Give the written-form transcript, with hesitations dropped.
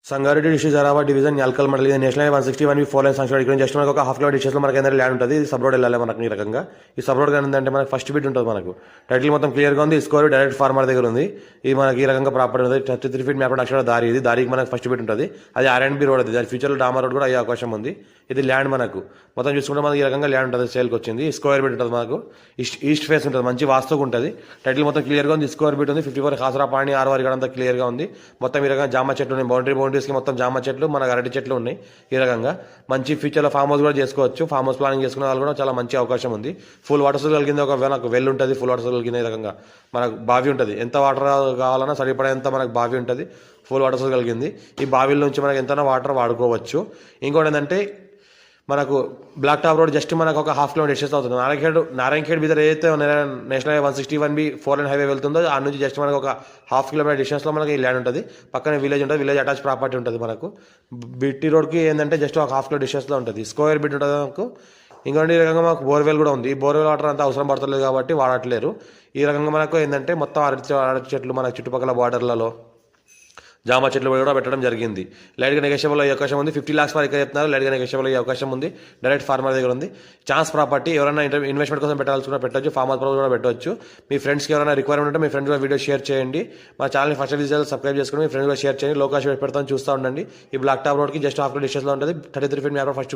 Sangareddy district Zaheerabad division Yalkal మండలి national 161 4 line సంక్షేమ ఇక్కడ జస్ట్ మనకు ఒక హాఫ్ కిలో డిస్టెన్స్ లో మనకి ఏదైనా ల్యాండ్ ఉంటుంది. ఇది సబ్ రోడ్ వెళ్ళాలి మనకు ఈ రకంగా. ఈ సబ్ రోడ్ కానీ ఏంటంటే మనకు ఫస్ట్ బిట్ ఉంటుంది. మనకు టైటిల్ మొత్తం క్లియర్ గా ఉంది. స్కోర్ డైరెక్ట్ ఫార్మర్ దగ్గర ఉంది. ఇది మనకి ఈ రకంగా ప్రాపర్టీ ఉంది. 33 ఫీట్ మ్యాప్ అక్షర దారి. ఇది దారికి మనకు ఫస్ట్ బిట్ ఉంటుంది. అది R&B రోడ్. అది ఫ్యూచర్ లో డామర్ రోడ్ కూడా అయ్యే అవకాశం ఉంది. ఇది ల్యాండ్ మనకు మొత్తం చూసుకుంటే మనకి ఈ రకంగా ల్యాండ్ ఉంటుంది. సేల్కి వచ్చింది. స్క్వేర్ బిట్ ఉంటుంది. మనకు ఈస్ట్ ఫేస్ ఉంటుంది. మంచి వాస్తుగా ఉంటుంది. టైటిల్ మొత్తం క్లియర్ గా ఉంది. స్క్వేర్ బిట్ ఉంది. 54 కాసరా పాణి ఆర్వారి అంతా క్లియర్ గా ఉంది. మొత్తం ఈ రకంగా జామ చెట్లు ఉన్నాయి. బౌండరీస్ కి మొత్తం జామ చెట్లు మనకు అరటి చెట్లు ఉన్నాయి. ఈ రకంగా మంచి ఫ్యూచర్లో ఫామ్ హౌస్ కూడా చేసుకోవచ్చు. ఫామ్ హౌస్ ప్లానింగ్ చేసుకునే వాళ్ళు కూడా చాలా మంచి అవకాశం ఉంది. ఫుల్ వాటర్ సోర్స్ కలిగింది. ఒకవేళ వెల్ ఉంటుంది. ఫుల్ వాటర్ సోర్స్ కలిగింది. ఈ రకంగా మనకు బావి ఉంటుంది. ఎంత వాటర్ కావాలన్నా సరిపడేంత మనకు బావి ఉంటుంది. ఫుల్ వాటర్ సోర్స్ కలిగింది. ఈ బావిల నుంచి మనకు ఎంతైనా వాటర్ వాడుకోవచ్చు. ఇంకోటి ఏంటంటే మనకు బ్లాక్ టాప్ రోడ్ జస్ట్ మనకు ఒక హాఫ్ కిలోమీటర్ డిస్టెన్స్ అవుతుంది. నారాయణఖేడ్ మీద ఏదైతే నేషనల్ 161B 4 లైన్ హైవే వెళ్తుందో ఆ నుంచి జస్ట్ మనకు ఒక హాఫ్ కిలోమీటర్ డిస్టెన్స్లో మనకి ఈ ల్యాండ్ ఉంటుంది. పక్కన విలేజ్ ఉంటుంది. విలేజ్ అటాచ్ ప్రాపర్టీ ఉంటుంది. మనకు బిట్టి రోడ్కి ఏంటంటే జస్ట్ ఒక హాఫ్ కిలో డిస్టెన్స్లో ఉంటుంది. స్క్వేర్ బిట్ ఉంటుంది మనకు. ఇంకోటి ఈ రకంగా మాకు బోర్వెల్ కూడా ఉంది. ఈ బోర్వెల్ వాటర్ అంతా అవసరం పడతలేదు కాబట్టి వాడట్లేరు. ఈ రకంగా మనకు ఏంటంటే మొత్తం అరటి చెట్లు మనకు చుట్టుపక్కల బార్డర్లలో జామ చెట్లు కూడా పెట్టడం జరిగింది. లైట్గా నెగోషియబుల్ అయ్యే అవకాశం ఉంది. 50 lakhs వరకు చెప్తున్నారు. లైట్గా నెగోషియబుల్ అయ్యే అవకాశం ఉంది. డైరెక్ట్ ఫార్మర్ దగ్గర ఉంది. ఛాన్స్ ప్రాపర్టీ ఎవరైనా ఇన్వెస్ట్మెంట్ కోసం పెట్టాల్సిన పెట్టవచ్చు. ఫార్మ్ హౌస్ కూడా పెట్టవచ్చు. మీ ఫ్రెండ్స్కి ఎవరైనా రిక్వైర్మెంట్ ఉంటే మీ ఫ్రెండ్స్ కూడా వీడియో షేర్ చేయండి. మా ఛానల్ని ఫస్ట్ విజిట్ సబ్స్క్రైబ్ చేసుకుని మీ ఫ్రెండ్స్ కూడా షేర్ చేయండి. లోకాష్ పెడతాను చూస్తూ ఉండండి. ఈ బ్లాక్ టాప్ రోడ్కి జస్ట్ హాఫ్ డిస్టెన్స్లో ఉంటుంది. 33 ఫీట్ మ్యాప్ ఫస్ట్